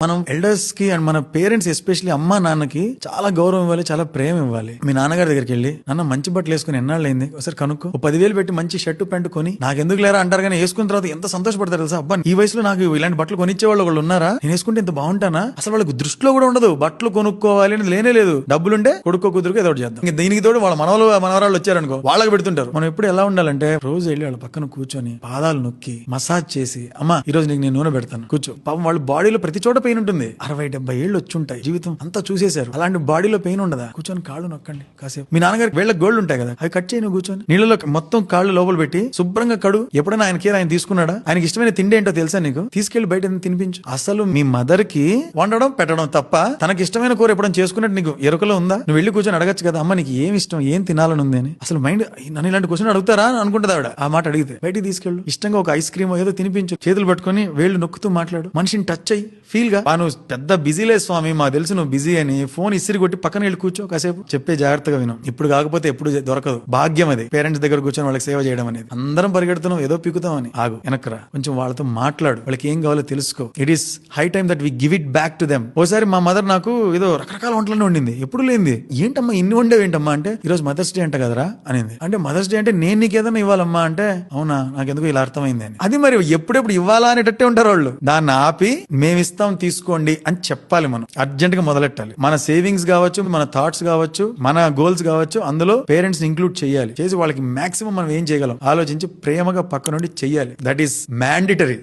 మనం ఎల్డర్స్ కి అండ్ మన పేరెంట్స్ ఎస్పెషల్లీ అమ్మా నాన్నకి చాలా గౌరవం ఇవ్వాలి, చాలా ప్రేమ ఇవ్వాలి. మీ నాన్నగారి దగ్గరికి వెళ్ళి నాన్న మంచి బట్టలు వేసుకుని ఎన్నాళ్ళు అయింది ఒకసారి కనుక్కో, 10,000 పెట్టి మంచి షర్టు ప్యాంటు కొని నాకెందుకు లేరా అంటారు, కానీ వేసుకున్న తర్వాత ఎంత సంతోషపడతారు తెలుసా. అబ్బా ఈ వయసులో నాకు ఇలాంటి బట్టలు కొనిచ్చే వాళ్ళు ఉన్నారా, నేను వేసుకుంటే ఎంత బాగుంటానా. అసలు వాళ్ళకి దృష్టిలో కూడా ఉండదు బట్టలు కొనుక్కోవాలి అనేది లేనే లేదు. డబ్బులుంటే కొడుకో కుదురుకో ఏదో చేద్దాం. ఇంకా దీనికి తోడు వాళ్ళ మనవరాళ్ళు వచ్చారనుకో వాళ్ళకి పెడుతుంటారు. మనం ఎప్పుడు ఎలా ఉండాలంటే రోజు వెళ్ళి వాళ్ళ పక్కన కూర్చొని పాదాలు నొక్కి మసాజ్ చేసి, అమ్మా ఈ రోజు నీకు నేను నూనె పెడతాను కూర్చో. పాపం వాళ్ళ బాడీలో ప్రతి చోట పెయిన్ ఉంటుంది. 60-70 ఏళ్ళు వచ్చుంటాయి, జీవితం అంతా చూసేశారు. అలాంటి బాడీలో పెయిన్ ఉండదా, కూర్చొని కాళ్ళు నొక్కండి కాసేపు. మీ నాన్నగారికి వేళ్ళ గోల్డ్ ఉంటాయి కదా, అవి కట్ చేయను కూర్చొని నీళ్ళలో మొత్తం కాళ్ళు లోపల పెట్టి శుభ్రంగా కడు. ఎప్పుడైనా ఆయన కేర్ ఆయన తీసుకున్నాడా? ఆయనకి ఇష్టమైన తిండి ఏంటో తెలుసా నీకు? తీసుకెళ్లి బయట తినిపించు. అసలు మీ మదర్ కి వండడం పెట్టడం తప్ప తనకి ఇష్టమైన కూర ఎప్పుడైనా చేసుకున్నట్టు నీకు ఎరుకలో ఉందా? నువ్వు వెళ్ళి కూర్చొని అడగచ్చు కదా, అమ్మ నీకు ఏం ఇష్టం, ఏం తినాలని ఉంది అని. అసలు మైండ్ నన్ను ఇలాంటి క్వశ్చన్ అడుగుతారా అని అనుకుంటుంది ఆవిడ. ఆ మాట అడిగితే బయటికి తీసుకెళ్ళు, ఇష్టంగా ఒక ఐస్ క్రీమ్ ఏదో తినిపించు, చేతులు పట్టుకుని వేళ్ళు నొక్కుతూ మాట్లాడు, మనిషిని టచ్ అయ్యి ఫీల్ గా. నువ్వు పెద్ద బిజీలే స్వామి, మాకు తెలుసు నువ్వు బిజీ అని. ఫోన్ ఇసిరి కొట్టి పక్కన వెళ్ళి కూర్చో కాసేపు, చెప్పే జాగ్రత్తగా విను. ఇప్పుడు కాకపోతే ఎప్పుడు దొరకదు. భాగ్యం అది పేరెంట్స్ దగ్గర కూర్చొని వాళ్ళకి సేవ చేయడం అనేది. అందరం పరిగెడుతున్నాం ఏదో పీకుతాం అని. ఆగు, వెనక్రా, కొంచెం వాళ్ళతో మాట్లాడు, వాళ్ళకి ఏం కావాలో తెలుసుకో. It is high time that we give it back to them. ఓసారి మా మదర్ నాకు ఏదో రకరకాల వంటలను వండింది, ఎప్పుడు లేనిది. ఏంటమ్మా ఇన్ని వండేవి ఏంటమ్మా అంటే, ఈ రోజు మదర్స్ డే అంట కదరా అనింది. అంటే మదర్స్ డే అంటే నేను నీకు ఏదైనా ఇవ్వాలమ్మా అంటే, అవునా నాకెందుకు ఇలా అర్థమైంది అని. అది మరి ఎప్పుడెప్పుడు ఇవ్వాలా అనేటట్టే ఉంటారు వాళ్ళు. దాన్ని ఆపి మేమిస్తాం తీసుకోండి అని చెప్పాలి. మనం అర్జెంట్ గా మొదలెట్టాలి. మన సేవింగ్స్ కావచ్చు, మన థాట్స్ కావచ్చు, మన గోల్స్ కావచ్చు, అందులో పేరెంట్స్ ఇంక్లూడ్ చేయాలి. చేసి వాళ్ళకి మాక్సిమం మనం ఏం చేయగలం ఆలోచించి ప్రేమగా పక్క నుండి చెయ్యాలి. That is mandatory.